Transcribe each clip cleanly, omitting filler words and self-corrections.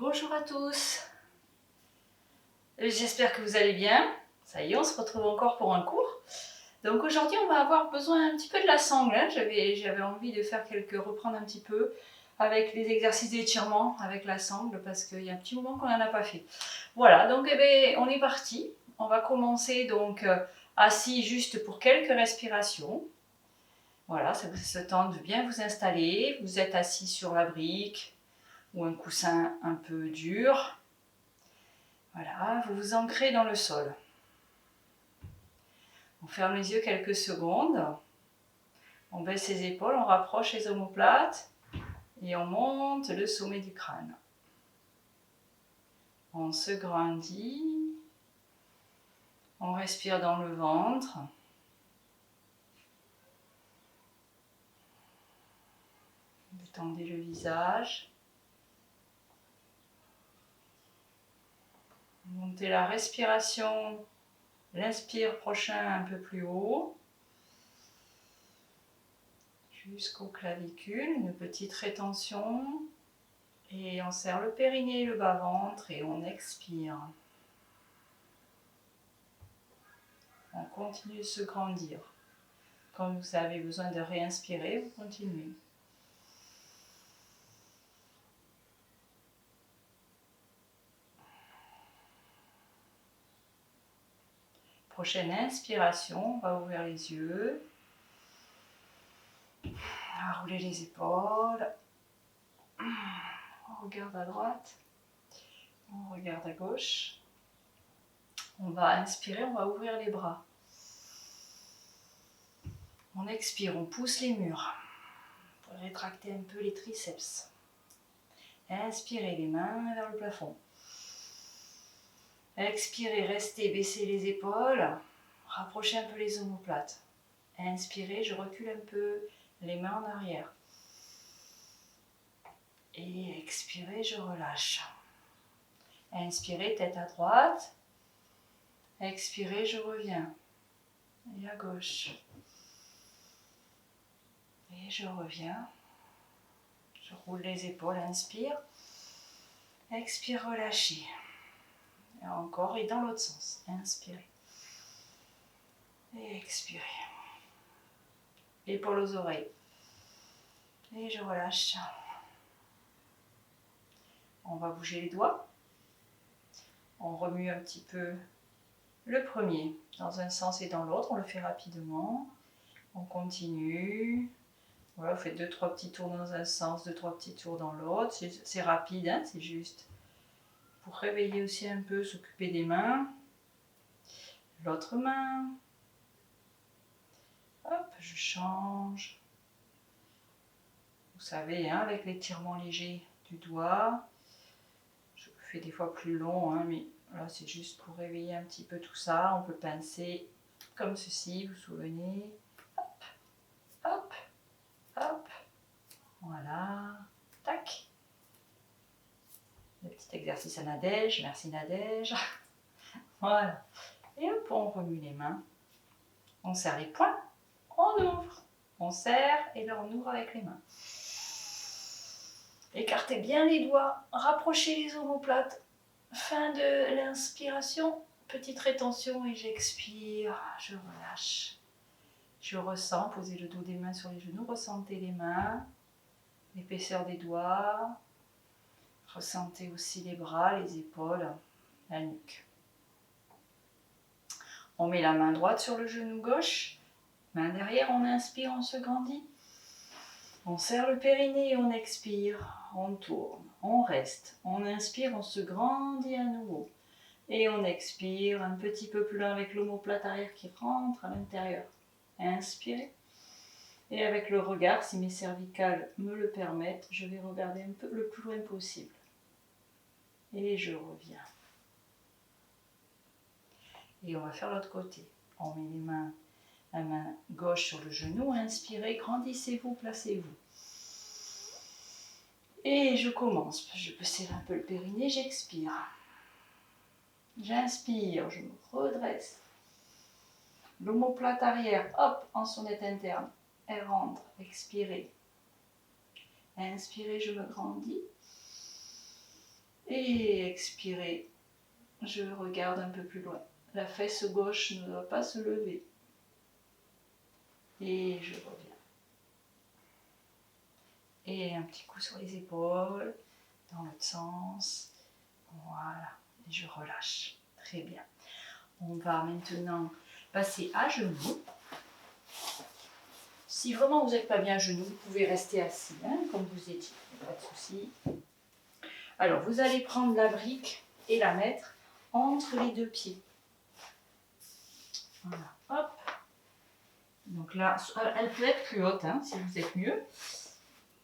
Bonjour à tous, j'espère que vous allez bien. Ça y est, on se retrouve encore pour un cours. Donc aujourd'hui, on va avoir besoin un petit peu de la sangle. J'avais envie de faire reprendre un petit peu avec les exercices d'étirement avec la sangle parce qu'il y a un petit moment qu'on n'en a pas fait. Voilà, donc on est parti. On va commencer donc assis juste pour quelques respirations. Voilà, ça vous laisse le temps de bien vous installer. Vous êtes assis sur la brique ou un coussin un peu dur. Voilà, vous vous ancrez dans le sol. On ferme les yeux quelques secondes. On baisse les épaules, on rapproche les omoplates et on monte le sommet du crâne. On se grandit. On respire dans le ventre. Détendez le visage. Montez la respiration. L'inspire prochain un peu plus haut. Jusqu'aux clavicules, une petite rétention. Et on serre le périnée et le bas-ventre et on expire. On continue de se grandir. Quand vous avez besoin de réinspirer, vous continuez. Prochaine inspiration, on va ouvrir les yeux. On va rouler les épaules. On regarde à droite. On regarde à gauche. On va inspirer, on va ouvrir les bras. On expire, on pousse les murs. Pour rétracter un peu les triceps. Inspirez les mains vers le plafond. Expirez, restez, baissez les épaules. Rapprochez un peu les omoplates. Inspirez, je recule un peu les mains en arrière. Et expirez, je relâche. Inspirez, tête à droite. Expirez, je reviens. Et à gauche. Et je reviens. Je roule les épaules, inspire. Expire, relâchez. Et encore, et dans l'autre sens. Inspirez. Et expirez. Épaules aux oreilles. Et je relâche. On va bouger les doigts. On remue un petit peu le premier dans un sens et dans l'autre. On le fait rapidement. On continue. Voilà, vous faites 2-3 petits tours dans un sens, 2-3 petits tours dans l'autre. C'est rapide, hein, c'est juste pour réveiller aussi un peu, s'occuper des mains. L'autre main. Hop, je change. Vous savez, hein, avec l'étirement léger du doigt. Je le fais des fois plus long, hein, mais là c'est juste pour réveiller un petit peu tout ça. On peut pincer comme ceci, vous vous souvenez. Hop, hop, hop. Voilà. Tac. Le petit exercice à Nadège. Merci Nadège. Voilà. Et hop, on remue les mains. On serre les poings. On ouvre. On serre et là on ouvre avec les mains. Écartez bien les doigts. Rapprochez les omoplates. Fin de l'inspiration. Petite rétention et j'expire. Je relâche. Je ressens. Posez le dos des mains sur les genoux. Ressentez les mains. L'épaisseur des doigts. Ressentez aussi les bras, les épaules, la nuque. On met la main droite sur le genou gauche. Main derrière, on inspire, on se grandit. On serre le périnée et on expire. On tourne, on reste. On inspire, on se grandit à nouveau. Et on expire un petit peu plus loin avec l'omoplate arrière qui rentre à l'intérieur. Inspirez. Et avec le regard, si mes cervicales me le permettent, je vais regarder un peu le plus loin possible. Et je reviens. Et on va faire l'autre côté. On met les mains, la main gauche sur le genou. Inspirez, grandissez-vous, placez-vous. Et je commence. Je peux serrer un peu le périnée, j'expire. J'inspire, je me redresse. L'omoplate arrière, hop, en sonnette interne. Elle rentre, expirez. Inspirez, je me grandis. Et expirez. Je regarde un peu plus loin. La fesse gauche ne doit pas se lever. Et je reviens. Et un petit coup sur les épaules, dans l'autre sens. Voilà. Et je relâche. Très bien. On va maintenant passer à genoux. Si vraiment vous n'êtes pas bien à genoux, vous pouvez rester assis, hein, comme vous étiez. Pas de souci. Alors, vous allez prendre la brique et la mettre entre les deux pieds. Voilà, hop. Donc là, elle peut être plus haute, hein, si vous êtes mieux.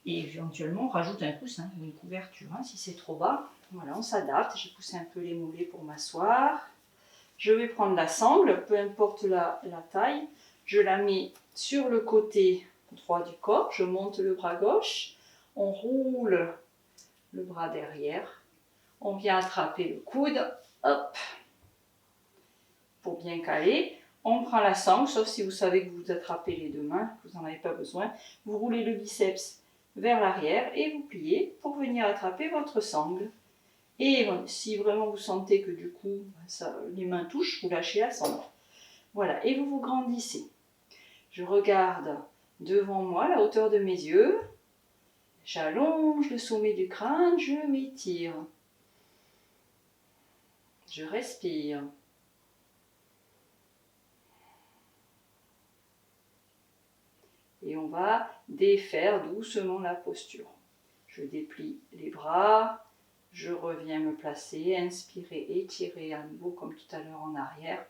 Et éventuellement, on rajoute un coussin, une couverture, hein, si c'est trop bas. Voilà, on s'adapte. J'ai poussé un peu les mollets pour m'asseoir. Je vais prendre la sangle, peu importe la taille. Je la mets sur le côté droit du corps. Je monte le bras gauche. On roule le bras derrière. On vient attraper le coude. Hop. Pour bien caler. On prend la sangle, sauf si vous savez que vous attrapez les deux mains, que vous n'en avez pas besoin. Vous roulez le biceps vers l'arrière et vous pliez pour venir attraper votre sangle. Et si vraiment vous sentez que du coup les mains touchent, vous lâchez la sangle. Voilà, et vous vous grandissez. Je regarde devant moi la hauteur de mes yeux. J'allonge le sommet du crâne, je m'étire. Je respire. Et on va défaire doucement la posture. Je déplie les bras, je reviens me placer, inspirez, étirez à nouveau comme tout à l'heure en arrière.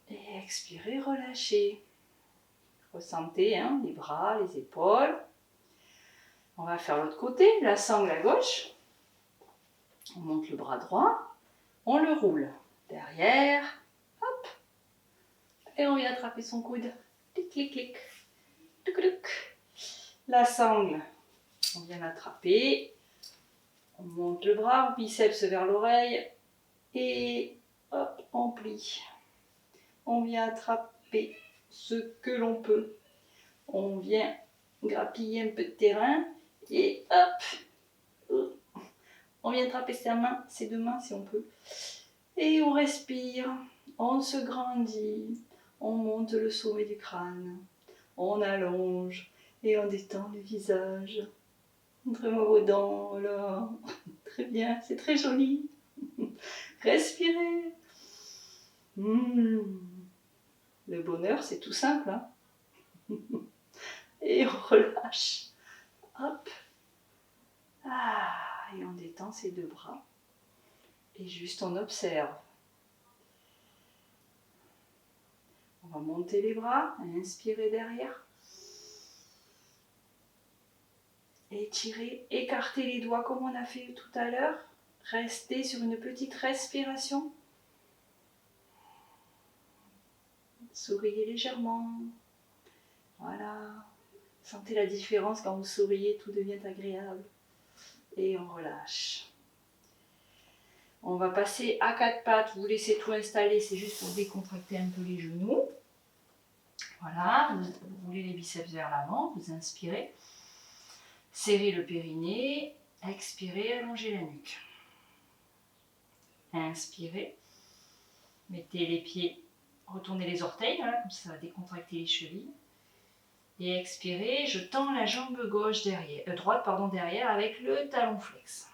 Et expirez, relâchez. Ressentez hein, les bras, les épaules. On va faire l'autre côté, la sangle à gauche. On monte le bras droit, on le roule derrière, hop, et on vient attraper son coude. Clic, clic, clic. Tuc, tuc. La sangle, on vient l'attraper. On monte le bras, on biceps vers l'oreille et hop, on plie. On vient attraper ce que l'on peut. On vient grappiller un peu de terrain et hop, on vient attraper ses deux mains si on peut. Et on respire, on se grandit, on monte le sommet du crâne, on allonge et on détend le visage. Montrez-moi vos dents, là. Très bien, c'est très joli. Respirez. Le bonheur, c'est tout simple. Hein. Et on relâche. Hop. Et on détend ses deux bras. Et juste on observe. On va monter les bras, inspirer derrière. Étirer, écarter les doigts comme on a fait tout à l'heure. Restez sur une petite respiration. Souriez légèrement. Voilà. Sentez la différence quand vous souriez, tout devient agréable. Et on relâche. On va passer à quatre pattes. Vous laissez tout installer, c'est juste pour décontracter un peu les genoux. Voilà, vous roulez les biceps vers l'avant, vous inspirez. Serrez le périnée, expirez, allongez la nuque. Inspirez, mettez les pieds, retournez les orteils, voilà, comme ça va décontracter les chevilles. Et expirez, je tends la jambe gauche droite derrière avec le talon flex.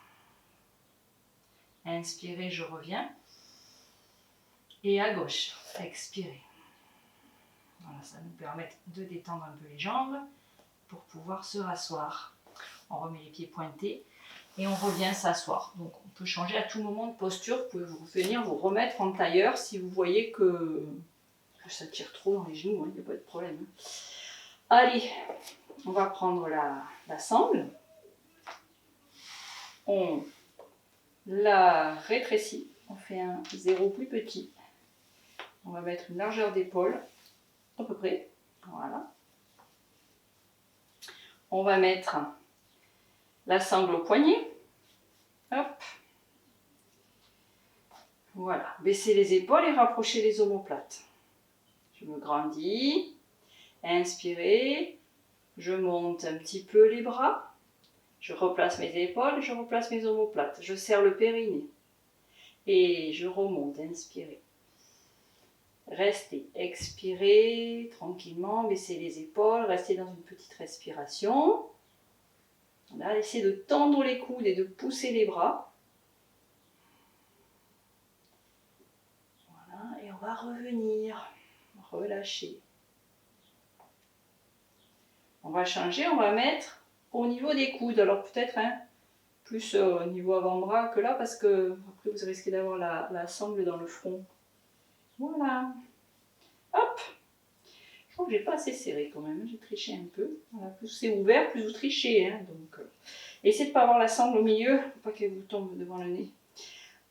Inspirez, je reviens. Et à gauche, expirez. Voilà, ça va nous permettre de détendre un peu les jambes pour pouvoir se rasseoir. On remet les pieds pointés et on revient s'asseoir. Donc on peut changer à tout moment de posture. Vous pouvez venir vous remettre en tailleur si vous voyez que ça tire trop dans les genoux, il n'y a pas de problème. Allez, on va prendre la sangle. On la rétrécit. On fait un zéro plus petit. On va mettre une largeur d'épaule, à peu près. Voilà. On va mettre la sangle au poignet. Hop. Voilà. Baissez les épaules et rapprochez les omoplates. Je me grandis. Inspirez. Je monte un petit peu les bras. Je replace mes épaules, je replace mes omoplates. Je serre le périnée. Et je remonte, inspirez. Restez, expirez tranquillement, baissez les épaules, restez dans une petite respiration. Voilà, essayez de tendre les coudes et de pousser les bras. Voilà, et on va revenir, relâcher. On va changer, on va mettre au niveau des coudes. Alors peut-être plus au niveau avant-bras que là, parce que après vous risquez d'avoir la sangle dans le front. Voilà. Hop. Je trouve que j'ai pas assez serré quand même, j'ai triché un peu. Voilà, plus c'est ouvert, plus vous trichez. Donc, essayez de ne pas avoir la sangle au milieu, pour pas qu'elle vous tombe devant le nez.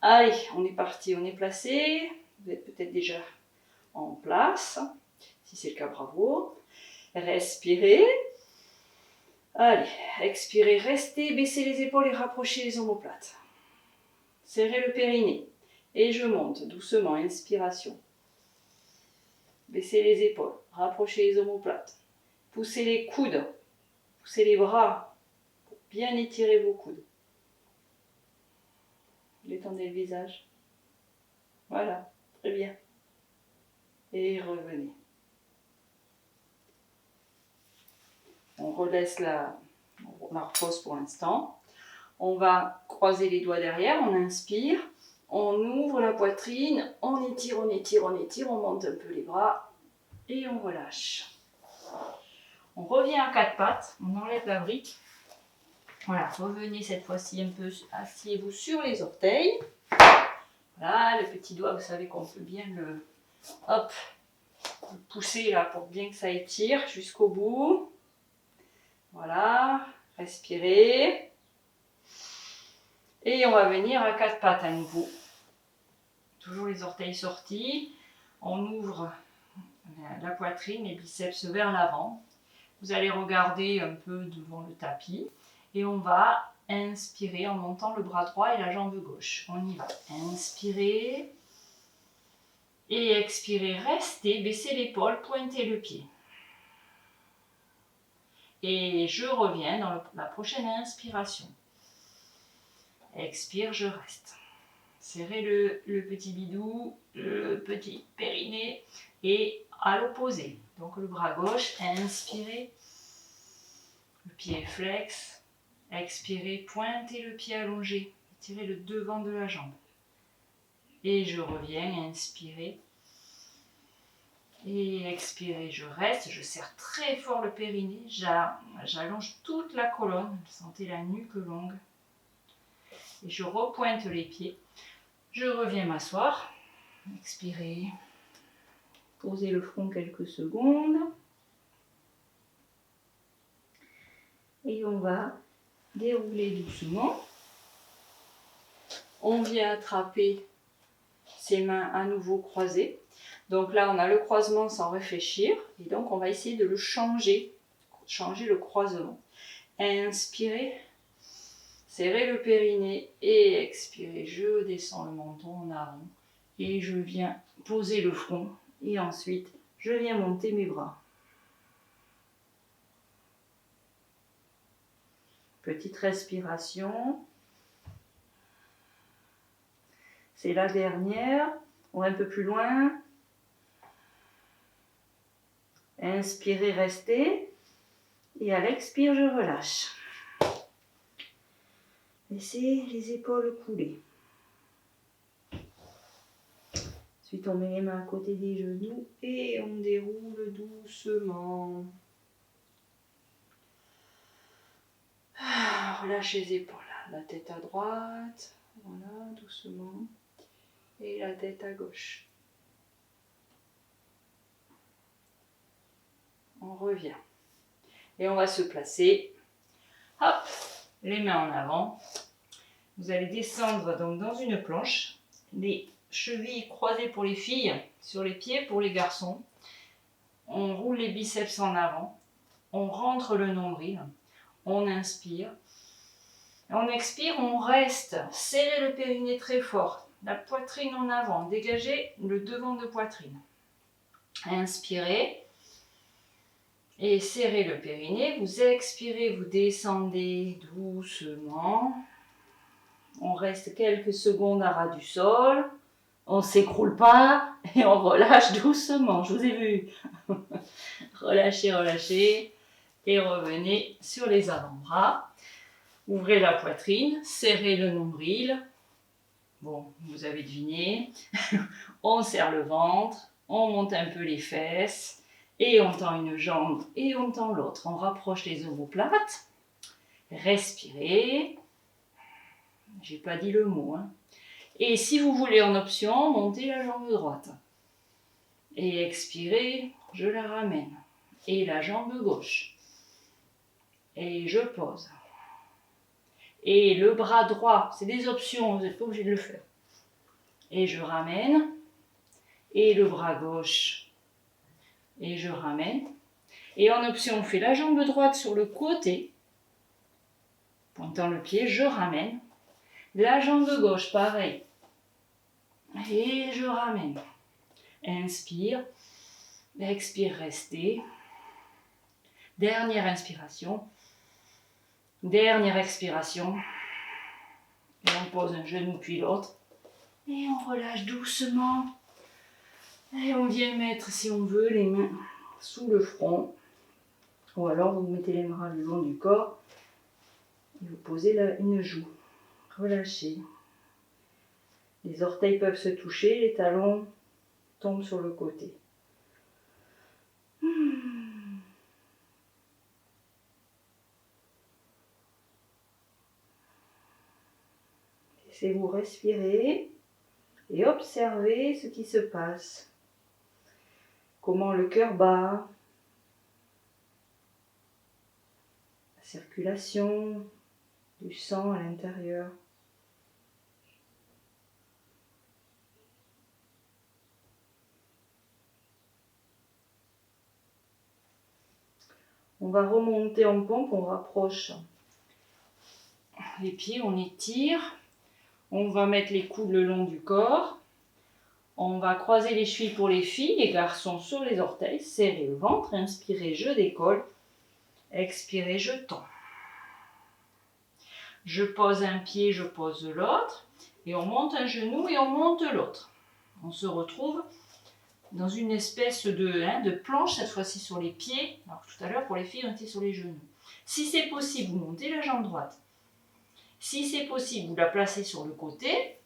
Allez, on est parti, on est placé. Vous êtes peut-être déjà en place. Si c'est le cas, bravo. Respirez. Allez, expirez, restez, baissez les épaules et rapprochez les omoplates. Serrez le périnée. Et je monte doucement, inspiration. Baissez les épaules, rapprochez les omoplates. Poussez les coudes, poussez les bras pour bien étirer vos coudes. Détendez le visage. Voilà, très bien. Et revenez. On relaisse on la repose pour l'instant. On va croiser les doigts derrière, on inspire, on ouvre la poitrine, on étire, on étire, on étire, on monte un peu les bras et on relâche. On revient à quatre pattes, on enlève la brique. Voilà, revenez cette fois-ci un peu, asseyez-vous sur les orteils. Voilà, le petit doigt, vous savez qu'on peut bien le pousser là pour bien que ça étire jusqu'au bout. Voilà, respirez. Et on va venir à quatre pattes à nouveau. Toujours les orteils sortis. On ouvre la poitrine, les biceps vers l'avant. Vous allez regarder un peu devant le tapis. Et on va inspirer en montant le bras droit et la jambe gauche. On y va. Inspirez. Et expirez. Restez, baissez l'épaule, pointez le pied. Et je reviens dans la prochaine inspiration. Expire, je reste. Serrez le petit bidou, le petit périnée et à l'opposé. Donc le bras gauche, inspirez, le pied flex, expirez, pointez le pied allongé, tirez le devant de la jambe. Et je reviens, inspirez. Et expirez, je reste, je serre très fort le périnée, j'allonge toute la colonne, sentez la nuque longue. Et je repointe les pieds. Je reviens m'asseoir. Expirez. Posez le front quelques secondes. Et on va dérouler doucement. On vient attraper ses mains à nouveau croisées. Donc là, on a le croisement sans réfléchir. Et donc, on va essayer de le changer le croisement. Inspirez. Serrez le périnée et expirez. Je descends le menton en avant et je viens poser le front et ensuite je viens monter mes bras. Petite respiration. C'est la dernière. On va un peu plus loin. Inspirez, restez. Et à l'expire, je relâche. Laissez les épaules couler. Ensuite, on met les mains à côté des genoux et on déroule doucement. Relâchez les épaules. La tête à droite. Voilà, doucement. Et la tête à gauche. On revient. Et on va se placer. Hop, les mains en avant. Vous allez descendre donc dans une planche. Les chevilles croisées pour les filles, sur les pieds pour les garçons. On roule les biceps en avant. On rentre le nombril. On inspire. On expire, on reste. Serrez le périnée très fort. La poitrine en avant. Dégagez le devant de poitrine. Inspirez. Et serrez le périnée. Vous expirez, vous descendez doucement. On reste quelques secondes à ras du sol. On ne s'écroule pas et on relâche doucement. Je vous ai vu. Relâchez, relâchez. Et revenez sur les avant-bras. Ouvrez la poitrine, serrez le nombril. Bon, vous avez deviné. On serre le ventre, on monte un peu les fesses. Et on tend une jambe et on tend l'autre. On rapproche les omoplates. Respirez. J'ai pas dit le mot. Hein. Et si vous voulez en option, montez la jambe droite. Et expirez, je la ramène. Et la jambe gauche. Et je pose. Et le bras droit, c'est des options, vous n'êtes pas obligé de le faire. Et je ramène. Et le bras gauche. Et je ramène. Et en option, on fait la jambe droite sur le côté. Pointant le pied, je ramène. La jambe gauche, pareil. Et je ramène. Inspire. Expire, restez. Dernière inspiration. Dernière expiration. Et on pose un genou puis l'autre. Et on relâche doucement. Et on vient mettre, si on veut, les mains sous le front. Ou alors vous mettez les bras le long du corps. Et vous posez là une joue. Relâchez. Les orteils peuvent se toucher, les talons tombent sur le côté. Laissez-vous respirer et observez ce qui se passe. Comment le cœur bat, la circulation du sang à l'intérieur. On va remonter en pompe, on rapproche les pieds, on étire. On va mettre les coudes le long du corps. On va croiser les chevilles pour les filles, les garçons sur les orteils. Serrez le ventre, inspirez, je décolle. Expirez, je tends. Je pose un pied, je pose l'autre. Et on monte un genou et on monte l'autre. On se retrouve dans une espèce de planche, cette fois-ci sur les pieds. Alors tout à l'heure, pour les filles, on était sur les genoux. Si c'est possible, vous montez la jambe droite. Si c'est possible, vous la placez sur le côté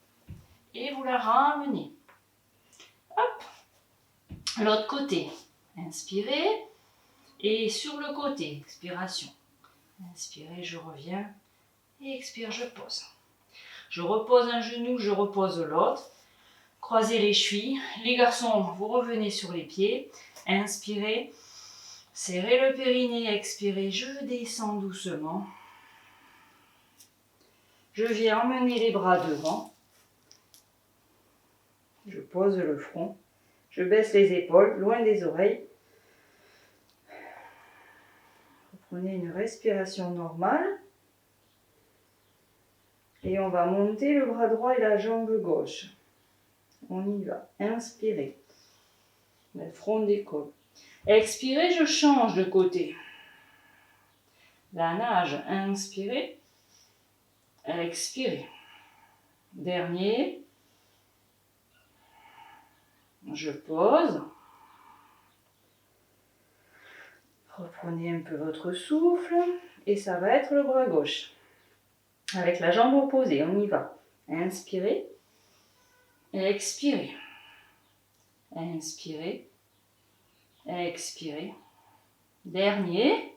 et vous la ramenez. Hop. L'autre côté. Inspirez. Et sur le côté, expiration. Inspirez, je reviens. Et expire, je pose. Je repose un genou, je repose l'autre. Croisez les chevilles. Les garçons, vous revenez sur les pieds. Inspirez. Serrez le périnée, expirez, je descends doucement. Je viens emmener les bras devant. Je pose le front. Je baisse les épaules, loin des oreilles. Prenez une respiration normale. Et on va monter le bras droit et la jambe gauche. On y va. Inspirez. Le front décolle. Expirez, je change de côté. La nage. Inspirez. Expirez. Dernier. Je pose. Reprenez un peu votre souffle. Et ça va être le bras gauche. Avec la jambe opposée, on y va. Inspirez. Expirez. Inspirez. Expirez. Dernier.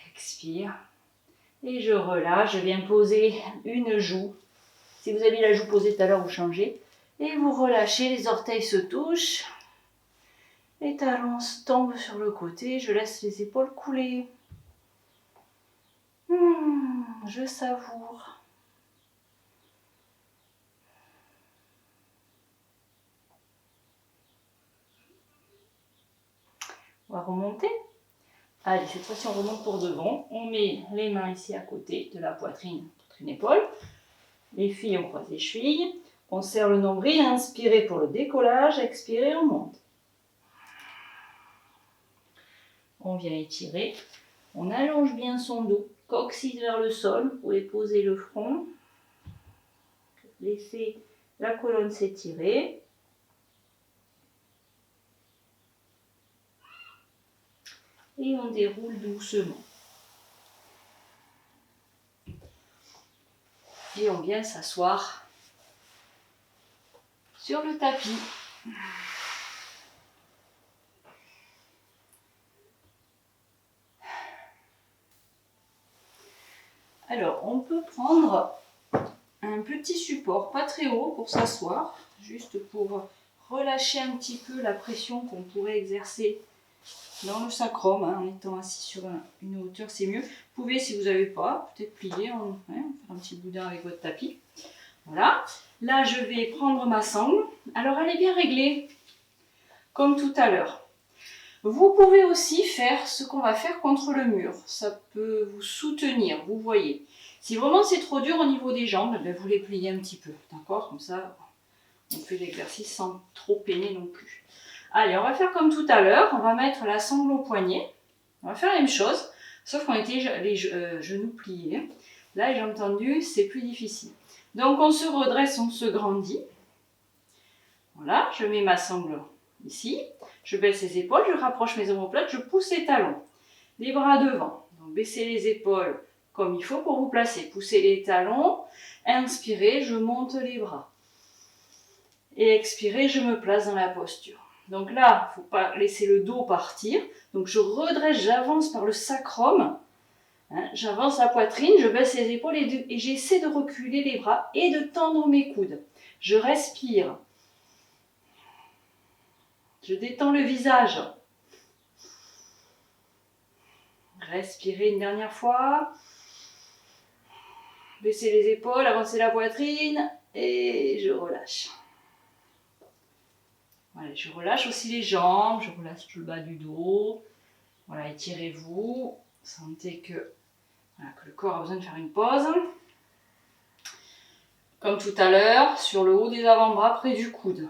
Expire. Et je relâche. Je viens poser une joue. Si vous avez la joue posée tout à l'heure, vous changez. Et vous relâchez. Les orteils se touchent. Les talons tombent sur le côté. Je laisse les épaules couler. Je savoure. On va remonter. Allez, cette fois-ci, on remonte pour devant. On met les mains ici à côté de la poitrine, poitrine épaule. Les filles, on croise les chevilles. On serre le nombril. Inspirez pour le décollage. Expirez, on monte. on vient étirer. On allonge bien son dos, coccyx vers le sol. Vous pouvez poser le front. Laissez la colonne s'étirer. Et on déroule doucement. Et on vient s'asseoir sur le tapis. Alors, on peut prendre un petit support, pas très haut, pour s'asseoir, juste pour relâcher un petit peu la pression qu'on pourrait exercer dans le sacrum, hein, en étant assis sur une hauteur, c'est mieux. Vous pouvez, si vous n'avez pas, peut-être plier, faire un petit boudin avec votre tapis. Voilà. Là, je vais prendre ma sangle. Alors, elle est bien réglée, comme tout à l'heure. Vous pouvez aussi faire ce qu'on va faire contre le mur. Ça peut vous soutenir, vous voyez. Si vraiment c'est trop dur au niveau des jambes, ben vous les pliez un petit peu, d'accord? Comme ça, on fait l'exercice sans trop peiner non plus. Allez, on va faire comme tout à l'heure. On va mettre la sangle au poignet. On va faire la même chose, sauf qu'on était les genoux pliés. Là, j'ai entendu, c'est plus difficile. Donc, on se redresse, on se grandit. Voilà, je mets ma sangle ici. Je baisse les épaules, je rapproche mes omoplates, je pousse les talons. Les bras devant. Donc, baissez les épaules comme il faut pour vous placer. Poussez les talons. Inspirez, je monte les bras. Et expirez, je me place dans la posture. Donc là, il ne faut pas laisser le dos partir. Donc je redresse, j'avance par le sacrum. Hein, j'avance la poitrine, je baisse les épaules et j'essaie de reculer les bras et de tendre mes coudes. Je respire. Je détends le visage. Respirez une dernière fois. Baissez les épaules, avancez la poitrine et je relâche. Voilà, je relâche aussi les jambes, je relâche le bas du dos. Voilà, étirez-vous. Sentez que le corps a besoin de faire une pause. Comme tout à l'heure, sur le haut des avant-bras, près du coude.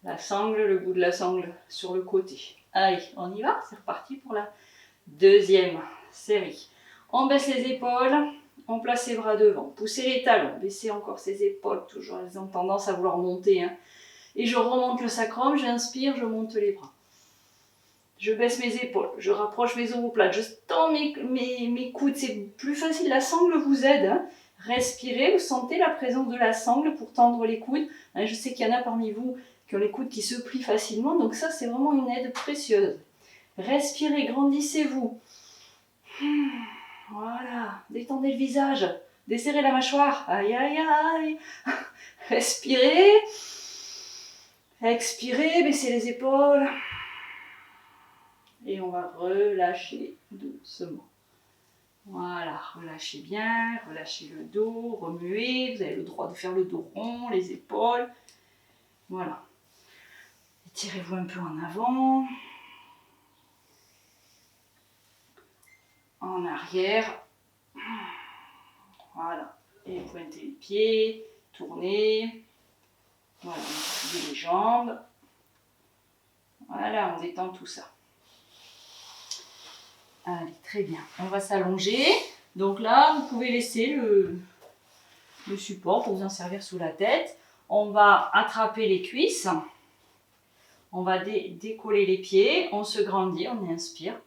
La sangle, le bout de la sangle sur le côté. Allez, on y va, c'est reparti pour la deuxième série. On baisse les épaules, on place les bras devant. Poussez les talons, baissez encore ses épaules, toujours elles ont tendance à vouloir monter. Hein. Et je remonte le sacrum, j'inspire, je monte les bras. Je baisse mes épaules, je rapproche mes omoplates, je tends mes coudes, c'est plus facile, la sangle vous aide. Hein. Respirez, vous sentez la présence de la sangle pour tendre les coudes. Hein, je sais qu'il y en a parmi vous qui ont les coudes qui se plient facilement, donc ça c'est vraiment une aide précieuse. Respirez, grandissez-vous. Voilà, détendez le visage, desserrez la mâchoire. Aïe, aïe, aïe. Respirez. Expirez, baissez les épaules. Et on va relâcher doucement. Voilà, relâchez bien, relâchez le dos, remuez. Vous avez le droit de faire le dos rond, les épaules. Voilà. Étirez-vous un peu en avant. En arrière. Voilà. Et pointez les pieds, tournez. Voilà, on pliez les jambes. Voilà, on détend tout ça. Allez, très bien. On va s'allonger. Donc là, vous pouvez laisser le support pour vous en servir sous la tête. On va attraper les cuisses. On va décoller les pieds. On se grandit, on inspire.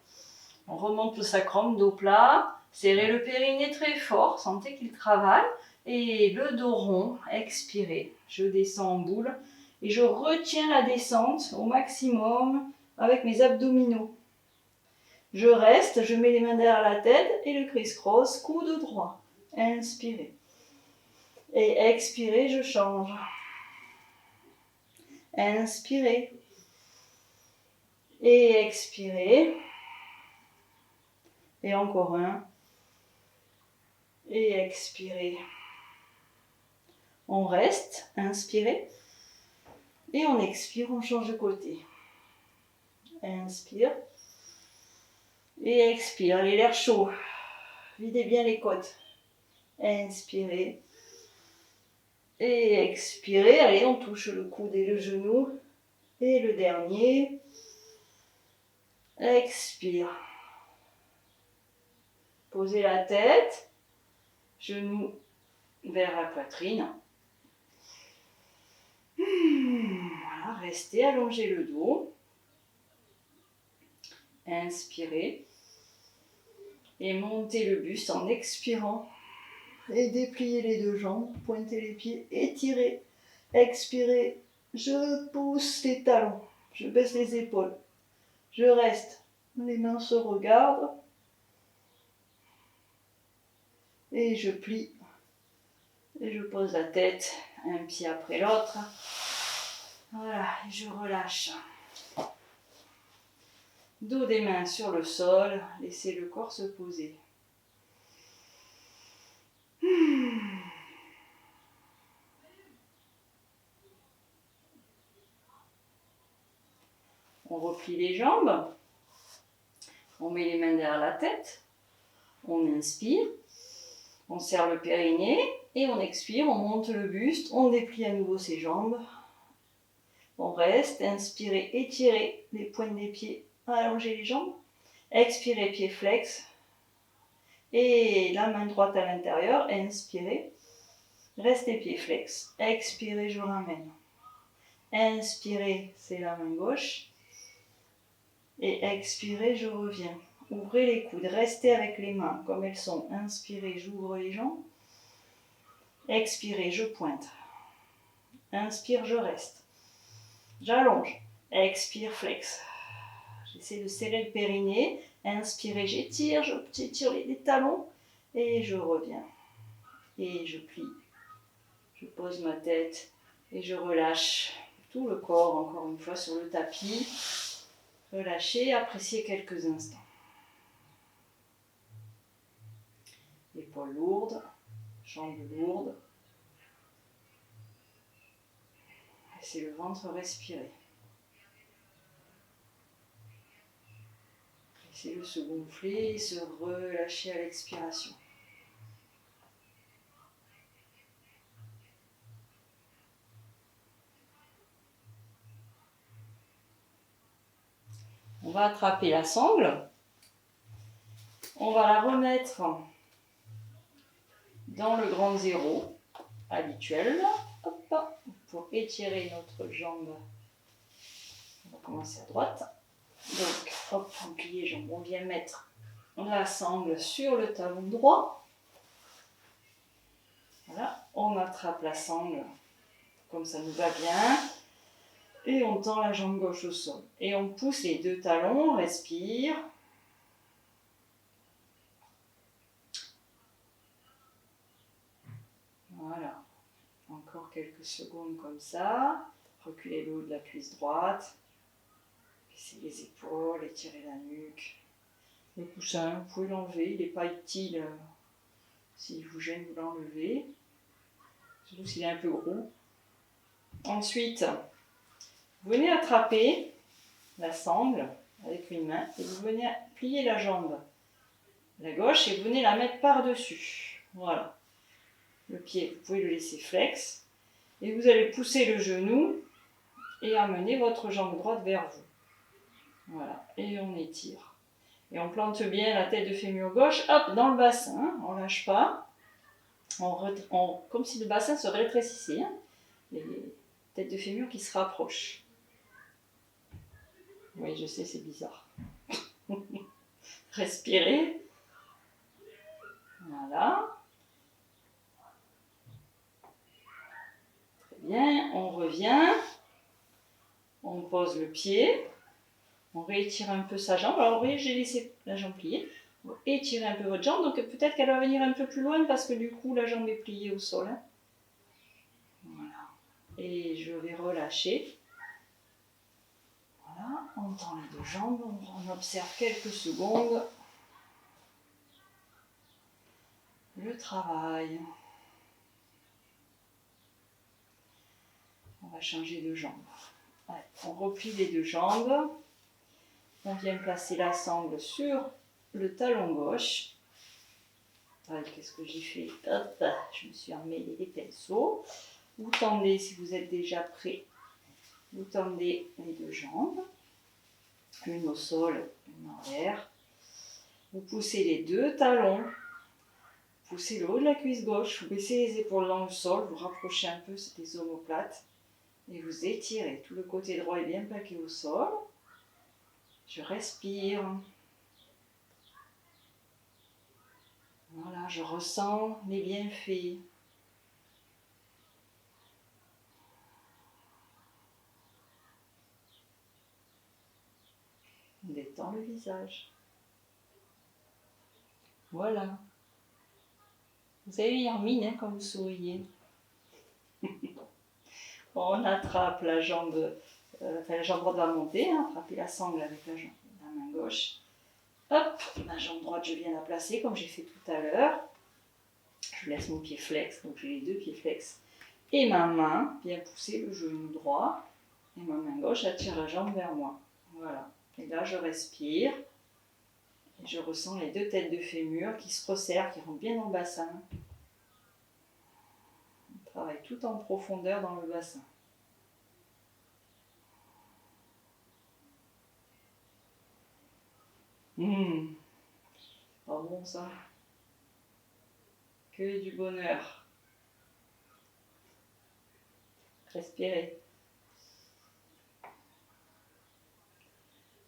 On remonte le sacrum, dos plat. Serrez le périnée très fort. Sentez qu'il travaille. Et le dos rond, expirez. Je descends en boule. Et je retiens la descente au maximum avec mes abdominaux. Je reste, je mets les mains derrière la tête et le criss-cross, coude droit. Inspirez. Et expirez, je change. Inspirez. Et expirez. Et encore un. Et expirez. On reste, inspirez. Et on expire, on change de côté. Inspire. Et expire, allez, l'air chaud. Videz bien les côtes. Inspirez. Et expirez. Allez, on touche le coude et le genou. Et le dernier. Expire. Posez la tête, genoux vers la poitrine. Voilà, restez, allongez le dos. Inspirez. Et montez le buste en expirant. Et dépliez les deux jambes, pointez les pieds, étirez. Expirez. Je pousse les talons, je baisse les épaules. Je reste. Les mains se regardent. Et je plie. Et je pose la tête, un pied après l'autre. Voilà, et je relâche. Dos des mains sur le sol, laissez le corps se poser. On replie les jambes. On met les mains derrière la tête. On inspire. On serre le périnée et on expire. On monte le buste. On déplie à nouveau ses jambes. On reste. Inspirez, étirez les pointes des pieds. Allongez les jambes. Expirez, pied flex. Et la main droite à l'intérieur. Inspirez. Restez pied flex. Expirez, je ramène. Inspirez, c'est la main gauche. Et expirez, je reviens. Ouvrez les coudes, restez avec les mains comme elles sont. Inspirez, j'ouvre les jambes. Expirez, je pointe. Inspire, je reste. J'allonge. Expire, flex. J'essaie de serrer le périnée. Inspirez, j'étire les talons. Et je reviens. Et je plie. Je pose ma tête et je relâche tout le corps, encore une fois, sur le tapis. Relâchez, appréciez quelques instants. Épaules lourdes, jambes lourdes. Laissez le ventre respirer. Laissez-le se gonfler et se relâcher à l'expiration. On va attraper la sangle. On va la remettre dans le grand zéro habituel. Hop, pour étirer notre jambe. On va commencer à droite. Donc, hop, on plie les jambes. On vient mettre la sangle sur le talon droit. Voilà, on attrape la sangle comme ça nous va bien. Et on tend la jambe gauche au sol. Et on pousse les deux talons, on respire. Voilà. Encore quelques secondes comme ça. Reculez le haut de la cuisse droite. Baissez les épaules, étirez la nuque. Le coussin, vous pouvez l'enlever, il n'est pas utile. S'il vous gêne, vous l'enlevez. Surtout s'il est un peu gros. Ensuite, vous venez attraper la sangle avec une main et vous venez plier la jambe, la gauche, et vous venez la mettre par-dessus. Voilà. Le pied, vous pouvez le laisser flex. Et vous allez pousser le genou et amener votre jambe droite vers vous. Voilà. Et on étire. Et on plante bien la tête de fémur gauche, hop, dans le bassin. On ne lâche pas. Comme si le bassin se rétrécissait. Hein. Les têtes de fémur qui se rapprochent. Oui, je sais, c'est bizarre. Respirez. Voilà. Très bien. On revient. On pose le pied. On réétire un peu sa jambe. Alors, vous voyez, j'ai laissé la jambe pliée. Vous étirez un peu votre jambe. Donc, peut-être qu'elle va venir un peu plus loin parce que du coup, la jambe est pliée au sol. Hein. Voilà. Et je vais relâcher. Voilà, on tend les deux jambes, on observe quelques secondes le travail. On va changer de jambe. Allez, on replie les deux jambes. On vient placer la sangle sur le talon gauche. Allez, qu'est-ce que j'ai fait? Hop, je me suis emmêlé les pinceaux. Vous tendez, si vous êtes déjà prêt, vous tendez les deux jambes. Une au sol, une en l'air. Vous poussez les deux talons. Poussez le haut de la cuisse gauche. Vous baissez les épaules dans le sol. Vous rapprochez un peu des omoplates. Et vous étirez. Tout le côté droit est bien plaqué au sol. Je respire. Voilà, je ressens les bienfaits. On détend le visage. Voilà. Vous avez une mine hein, quand vous souriez. On attrape la jambe, la jambe droite va monter, hein, attraper la sangle avec la main gauche. Hop, ma jambe droite, je viens la placer comme j'ai fait tout à l'heure. Je laisse mon pied flex, donc j'ai les deux pieds flex. Et ma main vient pousser le genou droit. Et ma main gauche attire la jambe vers moi. Voilà. Et là, je respire. Et je ressens les deux têtes de fémur qui se resserrent, qui rentrent bien dans le bassin. On travaille tout en profondeur dans le bassin. Pas bon ça. Que du bonheur. Respirez.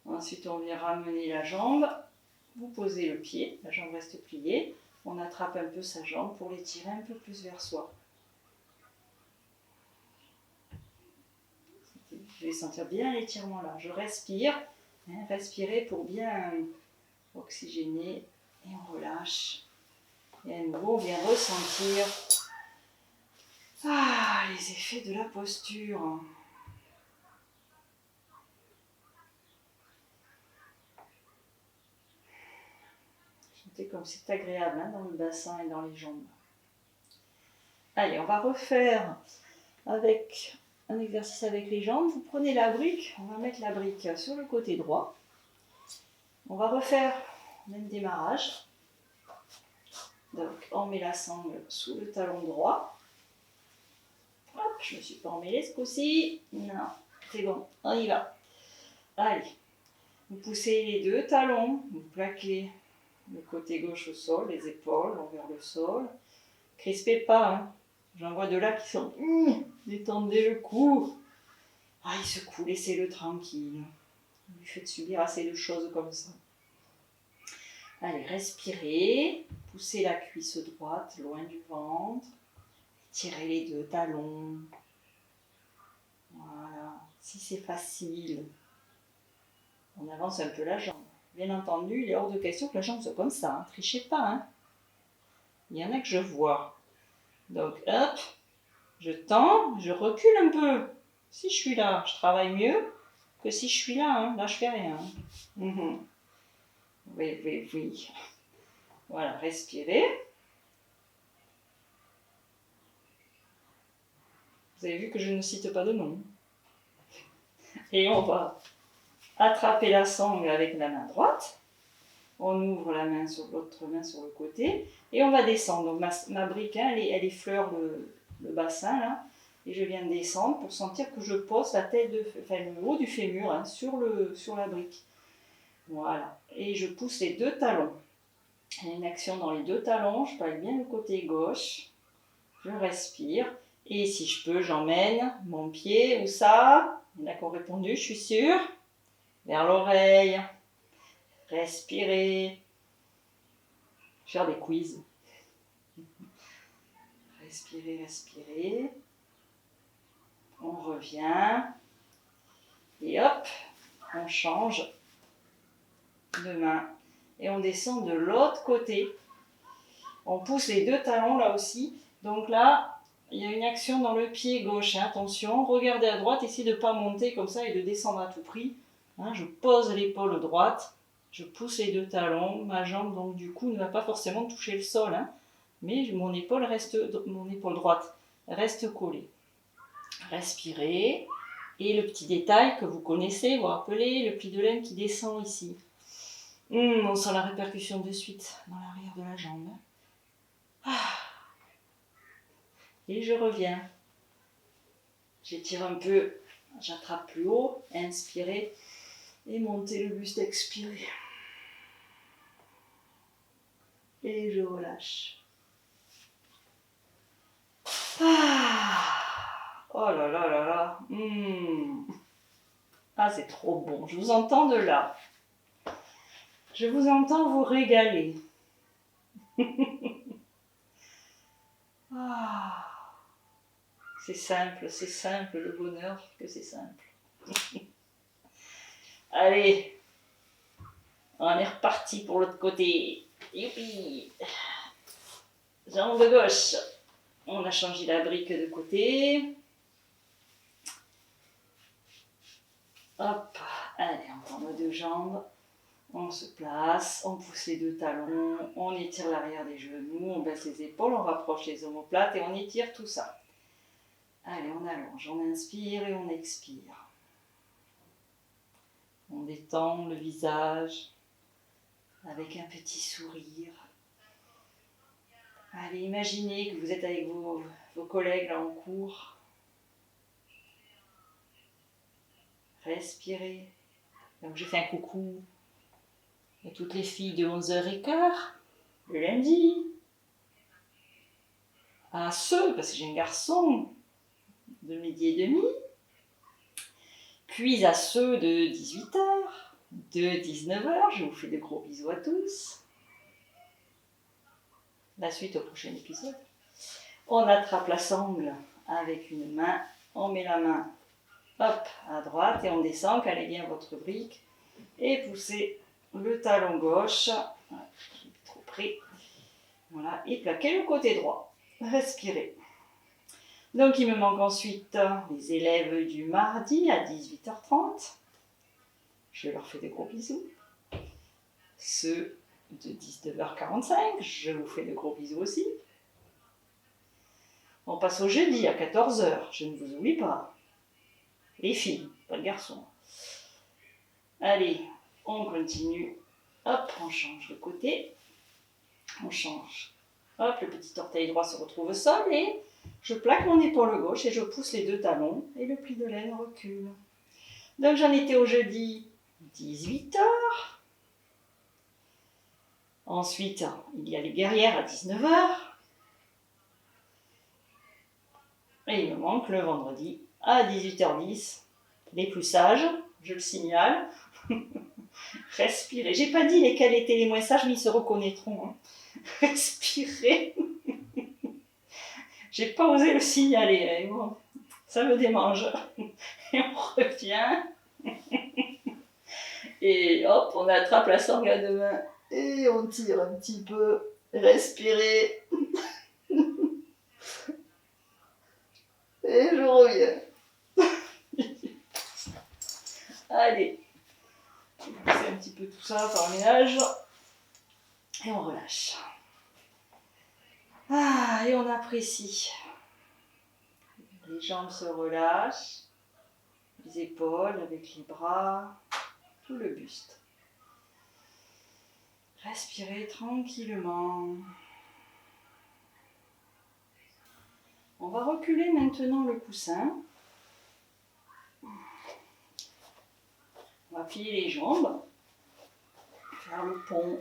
Ensuite, on vient ramener la jambe. Vous posez le pied, la jambe reste pliée. On attrape un peu sa jambe pour l'étirer un peu plus vers soi. Je vais sentir bien l'étirement là. Je respire. Hein, respirez pour bien oxygéner. Et on relâche. Et à nouveau, on vient ressentir les effets de la posture. Sentez comme c'est agréable hein, dans le bassin et dans les jambes. Allez, on va refaire avec un exercice avec les jambes. Vous prenez la brique, on va mettre la brique sur le côté droit. On va refaire le même démarrage. Donc, on met la sangle sous le talon droit. Hop, je ne me suis pas emmêlée ce coup-ci. Non, c'est bon, on y va. Allez, vous poussez les deux talons, vous plaquez le côté gauche au sol, les épaules envers le sol. Crispez pas, hein. J'en vois de là qui sont... détendez le cou. Il secoue, laissez-le tranquille. Vous lui faites subir assez de choses comme ça. Allez, respirez. Poussez la cuisse droite loin du ventre. Tirez les deux talons. Voilà. Si c'est facile, on avance un peu la jambe. Bien entendu, il est hors de question que la jambe soit comme ça. Hein. Trichez pas. Hein. Il y en a que je vois. Donc, hop, je tends, je recule un peu. Si je suis là, je travaille mieux que si je suis là. Hein. Là, je fais rien. Oui. Voilà, respirez. Vous avez vu que je ne cite pas de nom. Et on va attraper la sangle avec la main droite. On ouvre la main sur l'autre main sur le côté. Et on va descendre. Donc ma brique, hein, elle effleure le bassin là. Et je viens descendre pour sentir que je pose la tête le haut du fémur hein, sur la brique. Voilà. Et je pousse les deux talons. Il y a une action dans les deux talons. Je plaque bien le côté gauche. Je respire. Et si je peux, j'emmène mon pied. Où ça? Il y en a qui ont répondu, je suis sûre. Vers l'oreille. Respirez. Faire des quiz. Respirez, respirez. On revient. Et hop, on change de main. Et on descend de l'autre côté. On pousse les deux talons là aussi. Donc là, il y a une action dans le pied gauche. Hein. Attention, regardez à droite, essayez de ne pas monter comme ça et de descendre à tout prix. Hein, je pose l'épaule droite, je pousse les deux talons. Ma jambe, donc du coup, ne va pas forcément toucher le sol. Hein, mais mon épaule droite reste collée. Respirez. Et le petit détail que vous connaissez, vous vous rappelez, le pli de laine qui descend ici. On sent la répercussion de suite dans l'arrière de la jambe. Et je reviens. J'étire un peu, j'attrape plus haut, inspirez. Et montez le buste, expirez. Et je relâche. Ah, oh là là là là. Ah, c'est trop bon. Je vous entends de là. Je vous entends vous régaler. Ah, c'est simple, le bonheur, que c'est simple. Allez, on est reparti pour l'autre côté. Youpi! Jambe gauche. On a changé la brique de côté. Hop, allez, on prend nos deux jambes. On se place, on pousse les deux talons, on étire l'arrière des genoux, on baisse les épaules, on rapproche les omoplates et on étire tout ça. Allez, on allonge, on inspire et on expire. On détend le visage avec un petit sourire. Allez, imaginez que vous êtes avec vos collègues là en cours. Respirez. Donc j'ai fait un coucou à toutes les filles de 11h15 le lundi. À ceux, parce que j'ai un garçon, de midi et demi. Puis à ceux de 18h, de 19h, je vous fais de gros bisous à tous. La suite au prochain épisode. On attrape la sangle avec une main, on met la main hop, à droite et on descend, calez bien votre brique et poussez le talon gauche, voilà, je suis trop près, voilà, et plaquez le côté droit. Respirez. Donc il me manque ensuite les élèves du mardi à 18h30. Je leur fais des gros bisous. Ceux de 19h45, je vous fais de gros bisous aussi. On passe au jeudi à 14h, je ne vous oublie pas. Les filles, pas le garçon. Allez, on continue. Hop, on change de côté. On change. Hop, le petit orteil droit se retrouve au sol et je plaque mon épaule gauche et je pousse les deux talons et le pli de laine recule. Donc j'en étais au jeudi 18h. Ensuite, il y a les guerrières à 19h. Et il me manque le vendredi à 18h10. Les plus sages, je le signale. Respirez. J'ai pas dit lesquels étaient les moins sages, mais ils se reconnaîtront. Hein. Respirez. J'ai pas osé le signaler. Hein. Bon, ça me démange. Et on revient. Et hop, on attrape la sangle à deux mains. Et on tire un petit peu. Respirez. Et je reviens. Allez. C'est un petit peu tout ça par ménage. Et on relâche. Ah, et on apprécie. Les jambes se relâchent. Les épaules avec les bras. Tout le buste. Respirez tranquillement. On va reculer maintenant le coussin. On va plier les jambes. Faire le pont.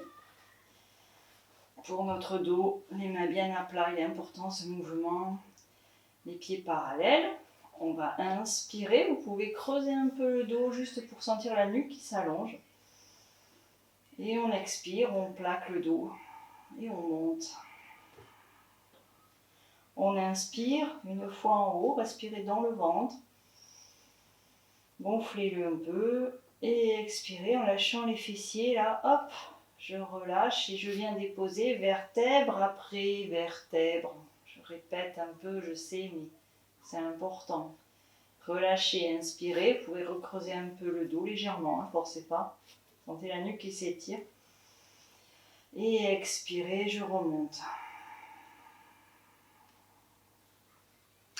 Pour notre dos, les mains bien à plat, il est important ce mouvement. Les pieds parallèles. On va inspirer. Vous pouvez creuser un peu le dos juste pour sentir la nuque qui s'allonge. Et on expire, on plaque le dos et on monte. On inspire une fois en haut, respirez dans le ventre. Gonflez-le un peu et expirez en lâchant les fessiers. Là, hop, je relâche et je viens déposer vertèbre après vertèbre. Je répète un peu, je sais, mais c'est important. Relâchez, inspirez. Vous pouvez recreuser un peu le dos légèrement, ne forcez pas. Sentez la nuque qui s'étire. Et expirez, je remonte.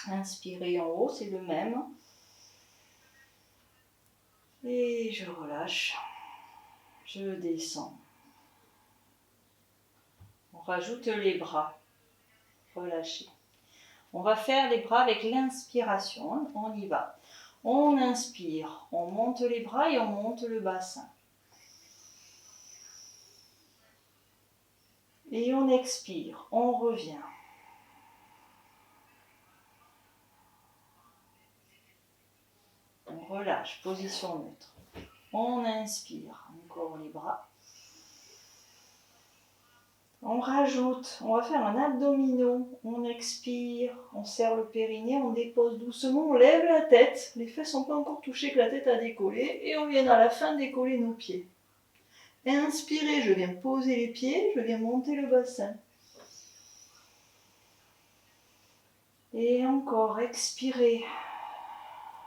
Inspirez en haut, c'est le même. Et je relâche. Je descends. On rajoute les bras. Relâchez. On va faire les bras avec l'inspiration. On y va. On inspire, on monte les bras et on monte le bassin. Et on expire, on revient. On relâche, position neutre. On inspire, encore les bras. On rajoute, on va faire un abdominaux. On expire, on serre le périnée, on dépose doucement, on lève la tête. Les fesses sont pas encore touchées, que la tête a décollé. Et on vient à la fin décoller nos pieds. Inspirez, je viens poser les pieds, je viens monter le bassin. Et encore, expirez.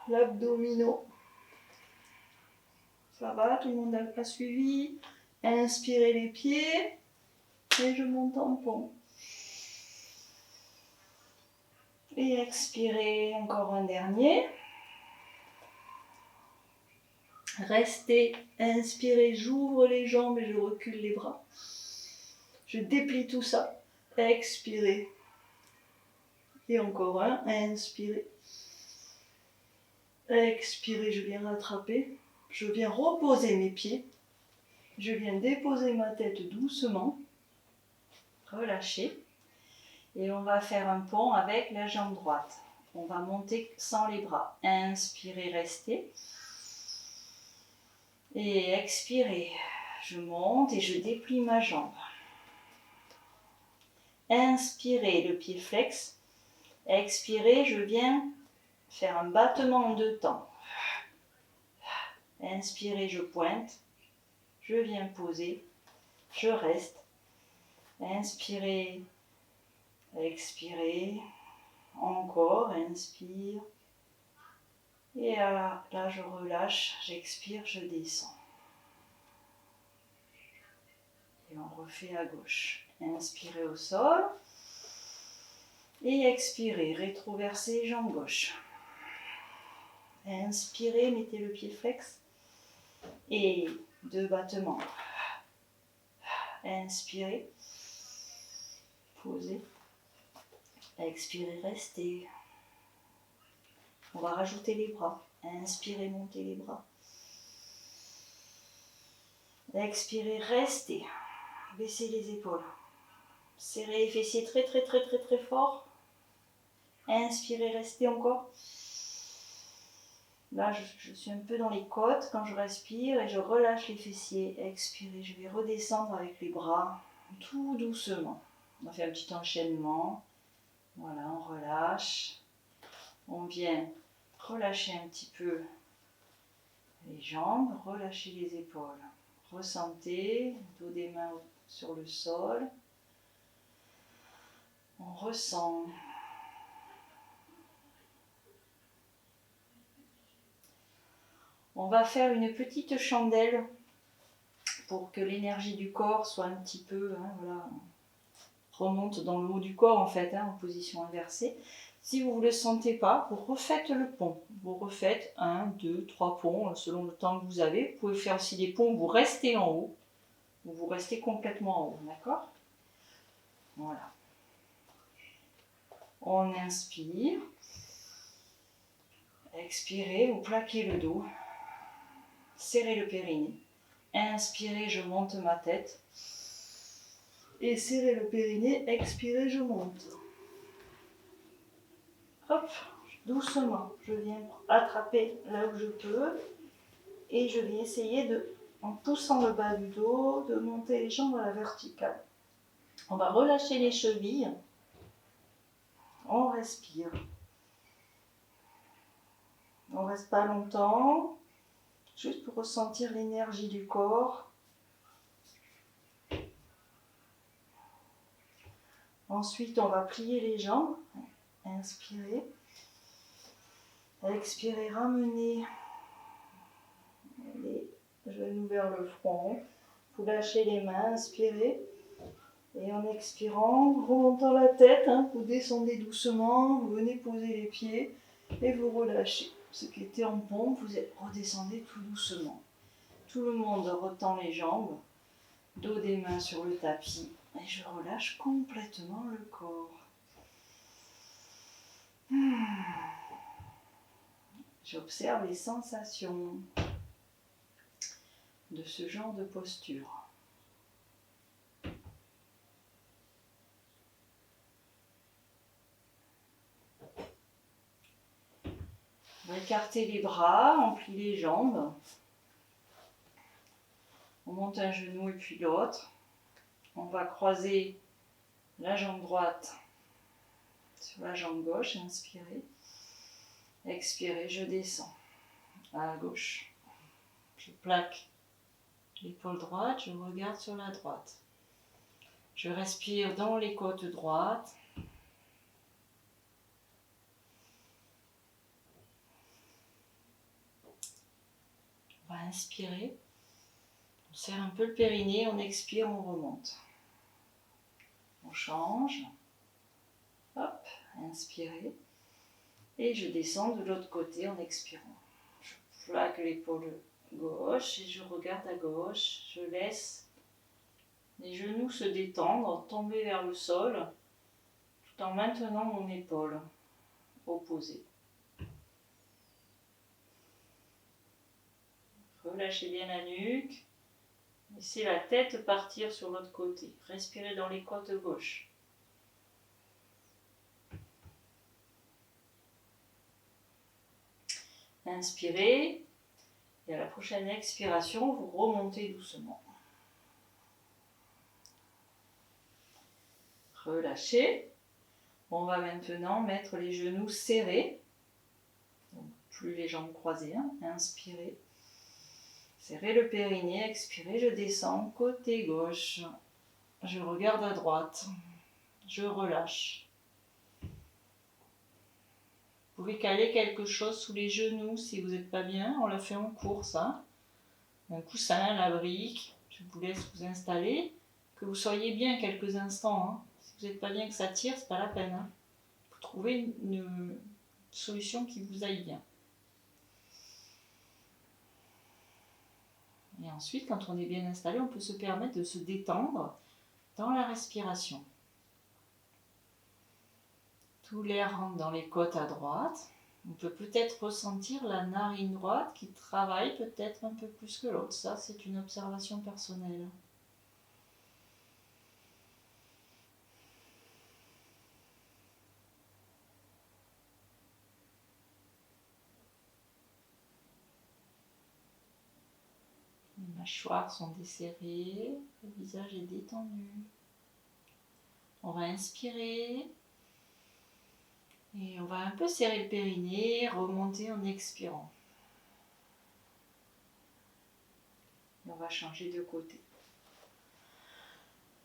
L'abdominaux. Ça va, tout le monde a suivi. Inspirez les pieds. Et je monte en pont. Et expirez, encore un dernier. Restez, inspirez, j'ouvre les jambes et je recule les bras. Je déplie tout ça. Expirez. Et encore un, inspirez. Expirez, je viens rattraper. Je viens reposer mes pieds. Je viens déposer ma tête doucement. Relâchez. Et on va faire un pont avec la jambe droite. On va monter sans les bras. Inspirez, restez. Et expirez. Je monte et je déplie ma jambe. Inspirez, le pied flex. Expirez, je viens faire un battement en 2 temps. Inspirez, je pointe. Je viens poser. Je reste. Inspirez. Expirez. Encore, inspire. Et là, je relâche, j'expire, je descends. Et on refait à gauche. Inspirez au sol. Et expirez, rétroversez, jambe gauche. Inspirez, mettez le pied flex. Et 2 battements. Inspirez. Posez. Expirez, restez. On va rajouter les bras. Inspirez, montez les bras. Expirez, restez. Baissez les épaules. Serrez les fessiers très très très très très fort. Inspirez, restez encore. Là, je suis un peu dans les côtes quand je respire et je relâche les fessiers. Expirez, je vais redescendre avec les bras, tout doucement. On fait un petit enchaînement. Voilà, on relâche. On vient relâcher un petit peu les jambes, relâcher les épaules. Ressentez, dos des mains sur le sol. On ressent. On va faire une petite chandelle pour que l'énergie du corps soit un petit peu, voilà, remonte dans le haut du corps en fait, en position inversée. Si vous ne le sentez pas, vous refaites le pont. Vous refaites 1, 2, 3 ponts selon le temps que vous avez. Vous pouvez faire aussi des ponts où vous restez en haut, où vous restez complètement en haut, d'accord ? Voilà. On inspire. Expirez, vous plaquez le dos. Serrez le périnée. Inspirez, je monte ma tête. Et serrez le périnée, expirez, je monte. Hop, doucement, je viens attraper là où je peux. Et je vais essayer de, en poussant le bas du dos, de monter les jambes à la verticale. On va relâcher les chevilles. On respire. On ne reste pas longtemps, juste pour ressentir l'énergie du corps. Ensuite, on va plier les jambes. Inspirez. Expirez, ramenez les genoux vers le front. Vous lâchez les mains, inspirez. Et en expirant, remontant la tête, vous descendez doucement, vous venez poser les pieds et vous relâchez. Ceux qui étaient en pompe, vous redescendez tout doucement. Tout le monde retend les jambes, dos des mains sur le tapis et je relâche complètement le corps. J'observe les sensations de ce genre de posture. On va écarter les bras, on plie les jambes. On monte un genou et puis l'autre. On va croiser la jambe droite sur la jambe gauche, inspirez. Expirez, je descends à gauche. Je plaque l'épaule droite, je regarde sur la droite. Je respire dans les côtes droites. On va inspirer. On serre un peu le périnée, on expire, on remonte. On change. Hop, inspirez. Et je descends de l'autre côté en expirant. Je plaque l'épaule gauche et je regarde à gauche. Je laisse les genoux se détendre, tomber vers le sol, tout en maintenant mon épaule opposée. Relâchez bien la nuque. Laissez la tête partir sur l'autre côté. Respirez dans les côtes gauches. Inspirez. Et à la prochaine expiration, vous remontez doucement. Relâchez. On va maintenant mettre les genoux serrés. Donc, plus les jambes croisées. Inspirez. Serrez le périnée. Expirez. Je descends côté gauche. Je regarde à droite. Je relâche. Vous pouvez caler quelque chose sous les genoux si vous n'êtes pas bien. On l'a fait en cours, ça. Un coussin, la brique. Je vous laisse vous installer. Que vous soyez bien quelques instants. Si vous n'êtes pas bien, que ça tire, c'est pas la peine. Vous trouvez une solution qui vous aille bien. Et ensuite, quand on est bien installé, on peut se permettre de se détendre dans la respiration. Tout l'air rentre dans les côtes à droite. On peut peut-être ressentir la narine droite qui travaille peut-être un peu plus que l'autre. Ça, c'est une observation personnelle. Les mâchoires sont desserrées, le visage est détendu. On va inspirer. Et on va un peu serrer le périnée, remonter en expirant. Et on va changer de côté.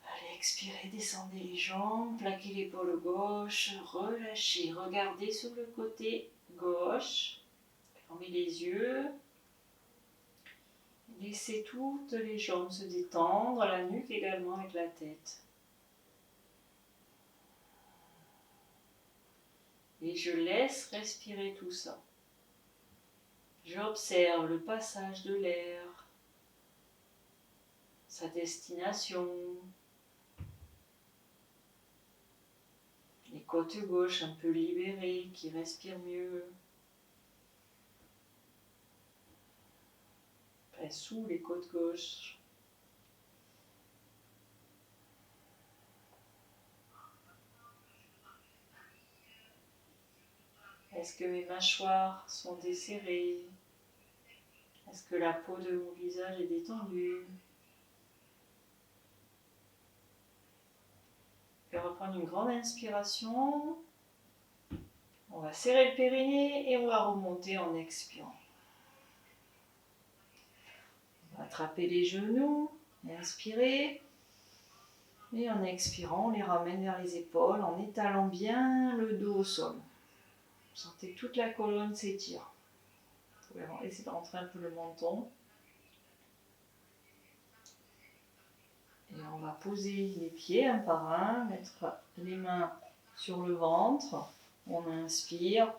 Allez, expirez, descendez les jambes, plaquez l'épaule gauche, relâchez, regardez sur le côté gauche, fermez les yeux. Laissez toutes les jambes se détendre, la nuque également avec la tête. Et je laisse respirer tout ça. J'observe le passage de l'air, sa destination, les côtes gauches un peu libérées, qui respirent mieux. Enfin, sous les côtes gauches. Est-ce que mes mâchoires sont desserrées? Est-ce que la peau de mon visage est détendue? Je vais reprendre une grande inspiration. On va serrer le périnée et on va remonter en expirant. On va attraper les genoux, inspirer. Et en expirant, on les ramène vers les épaules en étalant bien le dos au sol. Vous sentez que toute la colonne s'étire. Vous pouvez essayer de rentrer un peu le menton. Et on va poser les pieds un par un, mettre les mains sur le ventre. On inspire.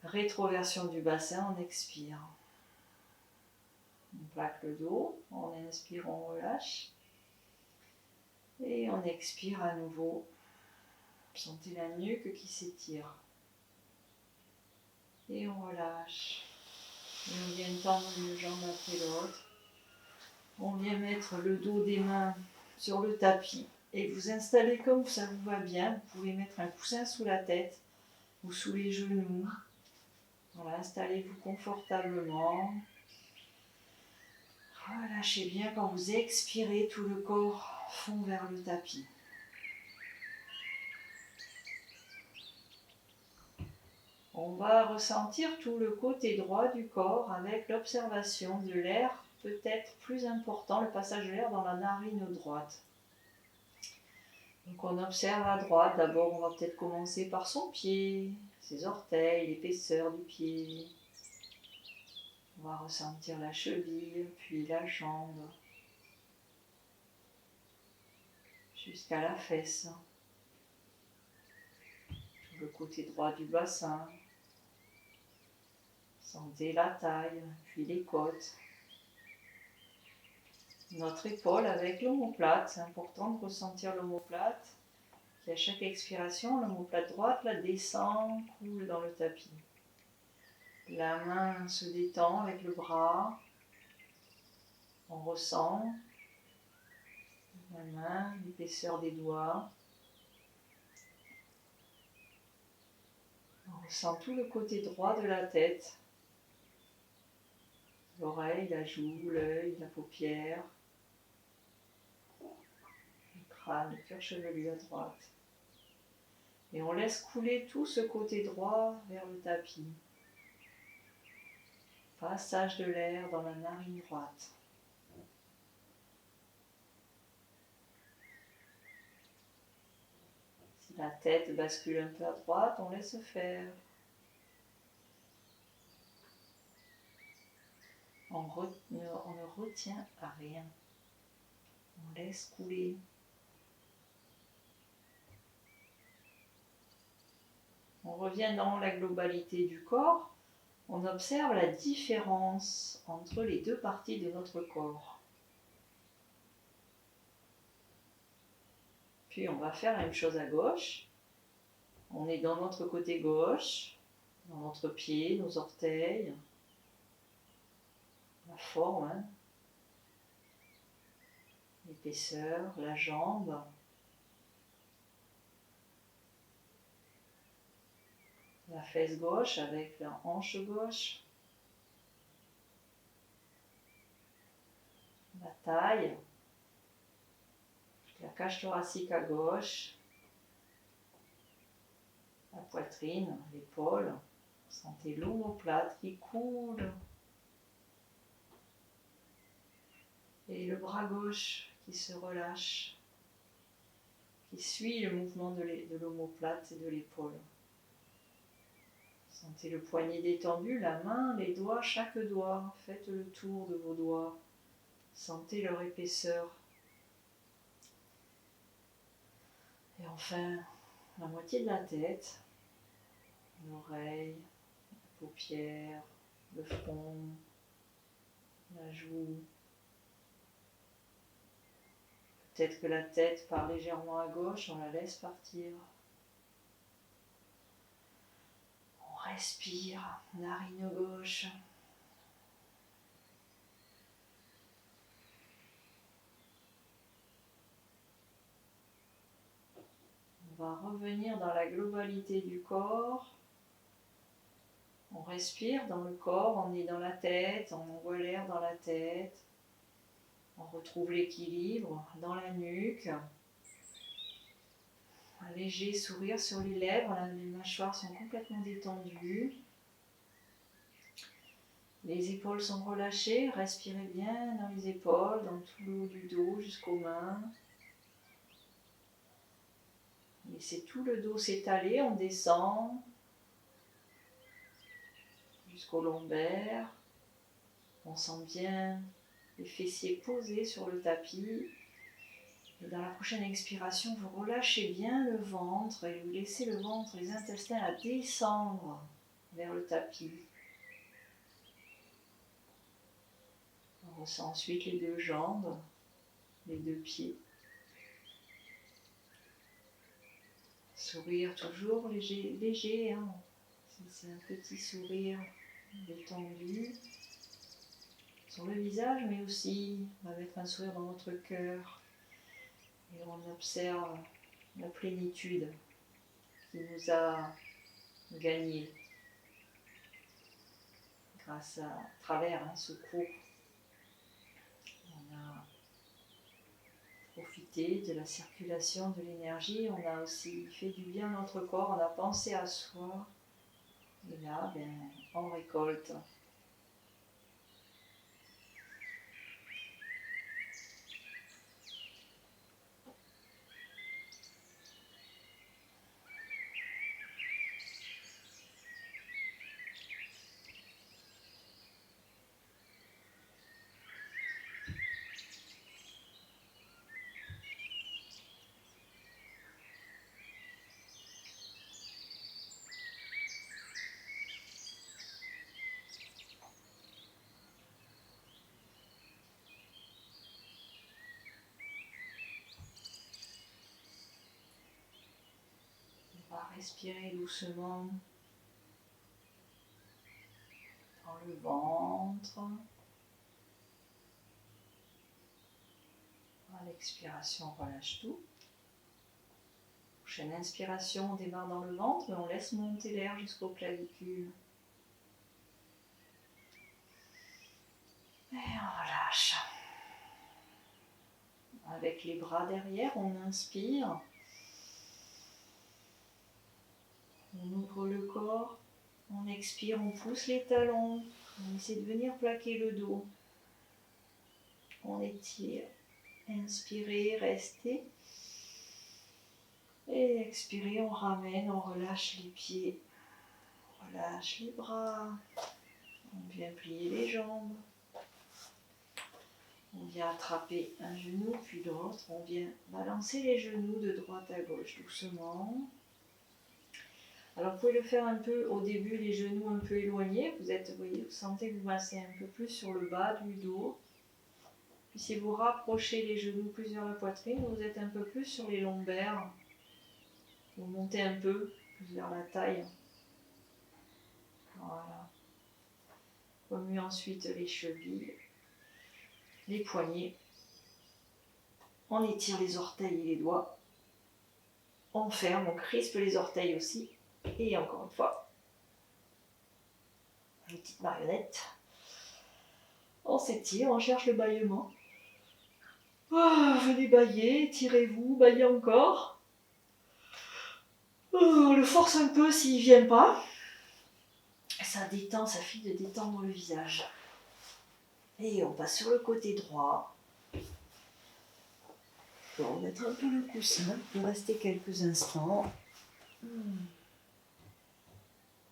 Rétroversion du bassin, on expire. On plaque le dos. On inspire, on relâche. Et on expire à nouveau. Sentez la nuque qui s'étire. Et on relâche. Et on vient tendre une jambe après l'autre. On vient mettre le dos des mains sur le tapis et vous installez comme ça vous va bien. Vous pouvez mettre un coussin sous la tête ou sous les genoux. Voilà, installez-vous confortablement. Relâchez bien quand vous expirez, tout le corps fond vers le tapis. On va ressentir tout le côté droit du corps avec l'observation de l'air, peut-être plus important, le passage de l'air dans la narine droite. Donc on observe à droite, d'abord on va peut-être commencer par son pied, ses orteils, l'épaisseur du pied. On va ressentir la cheville, puis la jambe, jusqu'à la fesse. Le côté droit du bassin. Sentez la taille, puis les côtes. Notre épaule avec l'omoplate, c'est important de ressentir l'omoplate. Puis à chaque expiration, l'omoplate droite la descend, coule dans le tapis. La main se détend avec le bras. On ressent la main, l'épaisseur des doigts. On ressent tout le côté droit de la tête. L'oreille, la joue, l'œil, la paupière. Le crâne, le cuir chevelu à droite. Et on laisse couler tout ce côté droit vers le tapis. Passage de l'air dans la narine droite. Si la tête bascule un peu à droite, on laisse faire. On ne retient à rien. On laisse couler. On revient dans la globalité du corps. On observe la différence entre les deux parties de notre corps. Puis on va faire la même chose à gauche. On est dans notre côté gauche, dans notre pied, nos orteils, la forme, l'épaisseur, la jambe. La fesse gauche avec la hanche gauche. La taille. La cage thoracique à gauche. La poitrine, l'épaule. Sentez l'omoplate qui coule. Et le bras gauche qui se relâche, qui suit le mouvement de l'omoplate et de l'épaule. Sentez le poignet détendu, la main, les doigts, chaque doigt. Faites le tour de vos doigts. Sentez leur épaisseur. Et enfin, la moitié de la tête, l'oreille, la paupière, le front, la joue. Peut-être que la tête part légèrement à gauche, on la laisse partir. On respire, narine gauche. On va revenir dans la globalité du corps. On respire dans le corps, on est dans la tête, on envoie l'air dans la tête. On retrouve l'équilibre dans la nuque. Un léger sourire sur les lèvres, les mâchoires sont complètement détendues. Les épaules sont relâchées, respirez bien dans les épaules, dans tout le haut du dos jusqu'aux mains. Laissez tout le dos s'étaler, on descend jusqu'au lombaire. On sent bien les fessiers posés sur le tapis. Et dans la prochaine expiration, vous relâchez bien le ventre et vous laissez le ventre, les intestins à descendre vers le tapis. On ressent ensuite les deux jambes, les deux pieds. Sourire toujours léger, léger, hein. C'est un petit sourire détendu sur le visage, mais aussi on va mettre un sourire dans notre cœur et on observe la plénitude qui nous a gagnés grâce à travers ce cours. On a profité de la circulation de l'énergie, on a aussi fait du bien à notre corps, on a pensé à soi. Et là, on récolte. On va respirer doucement dans le ventre. À l'expiration, on relâche tout. Prochaine inspiration, on démarre dans le ventre et on laisse monter l'air jusqu'aux clavicules. Et on relâche. Avec les bras derrière, on inspire. On ouvre le corps. On expire, on pousse les talons. On essaie de venir plaquer le dos. On étire. Inspirez, restez. Et expirez, on ramène, on relâche les pieds. On relâche les bras. On vient plier les jambes. On vient attraper un genou puis l'autre. On vient balancer les genoux de droite à gauche doucement. Alors vous pouvez le faire un peu au début, les genoux un peu éloignés. Vous voyez, vous sentez que vous massez un peu plus sur le bas du dos. Puis si vous rapprochez les genoux plus vers la poitrine, vous êtes un peu plus sur les lombaires. Vous montez un peu plus vers la taille. Voilà. Remuez ensuite les chevilles, les poignets. On étire les orteils et les doigts. On ferme, on crispe les orteils aussi. Et encore une fois, une petite marionnette. On s'étire, on cherche le bâillement. Venez bailler, tirez-vous, baillez encore. On le force un peu s'il ne vient pas. Ça détend, ça fait de détendre le visage. Et on passe sur le côté droit. On va remettre un peu le coussin pour rester quelques instants.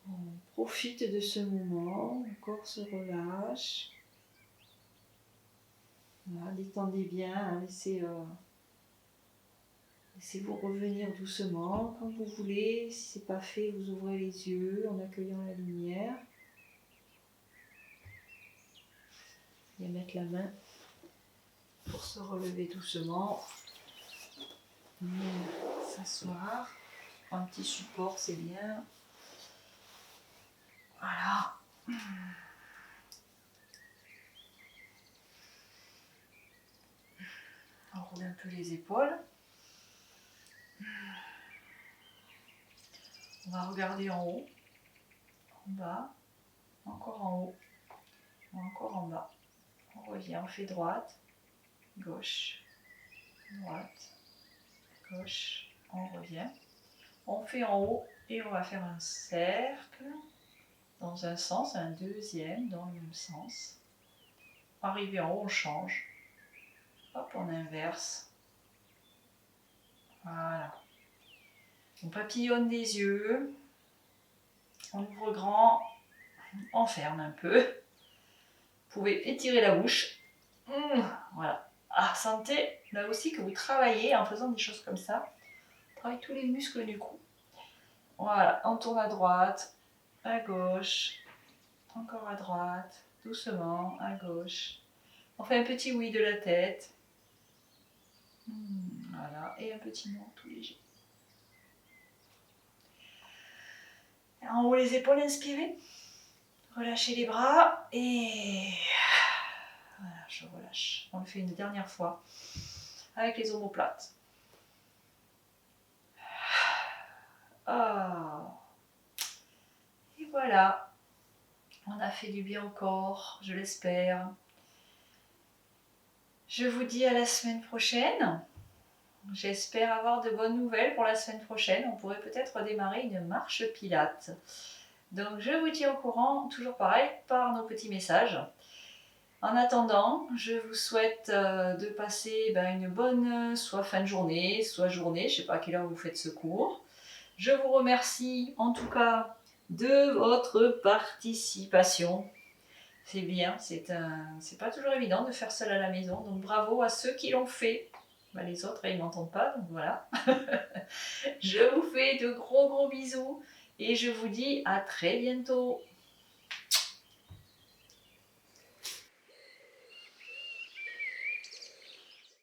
On profite de ce moment, le corps se relâche. Voilà, détendez bien, laissez-vous revenir doucement quand vous voulez. Si ce n'est pas fait, vous ouvrez les yeux en accueillant la lumière. Et mettre la main pour se relever doucement. S'asseoir. Un petit support, c'est bien. Voilà. On roule un peu les épaules. On va regarder en haut, en bas, encore en haut, encore en bas. On revient, on fait droite, gauche, droite, gauche, on revient. On fait en haut et on va faire un cercle dans un sens, un deuxième dans le même sens. Arrivé en haut, on change. Hop, on inverse. Voilà. On papillonne des yeux. On ouvre grand. On ferme un peu. Vous pouvez étirer la bouche. Voilà. Ah, sentez là aussi que vous travaillez en faisant des choses comme ça. Travaillez tous les muscles du cou. Voilà. On tourne à droite, à gauche, encore à droite, doucement, à gauche. On fait un petit oui de la tête. Voilà. Et un petit non tout léger. En haut les épaules, inspirez. Relâchez les bras et voilà, je relâche. On le fait une dernière fois avec les omoplates. Ah. Et voilà, on a fait du bien au corps, je l'espère. Je vous dis à la semaine prochaine. J'espère avoir de bonnes nouvelles pour la semaine prochaine. On pourrait peut-être démarrer une marche pilate. Donc je vous tiens au courant, toujours pareil, par nos petits messages. En attendant, je vous souhaite de passer une bonne soit fin de journée, soit journée. Je ne sais pas à quelle heure vous faites ce cours. Je vous remercie en tout cas de votre participation. C'est bien, c'est pas toujours évident de faire seul à la maison. Donc bravo à ceux qui l'ont fait. Les autres, ils m'entendent pas, donc voilà. Je vous fais de gros bisous et je vous dis à très bientôt.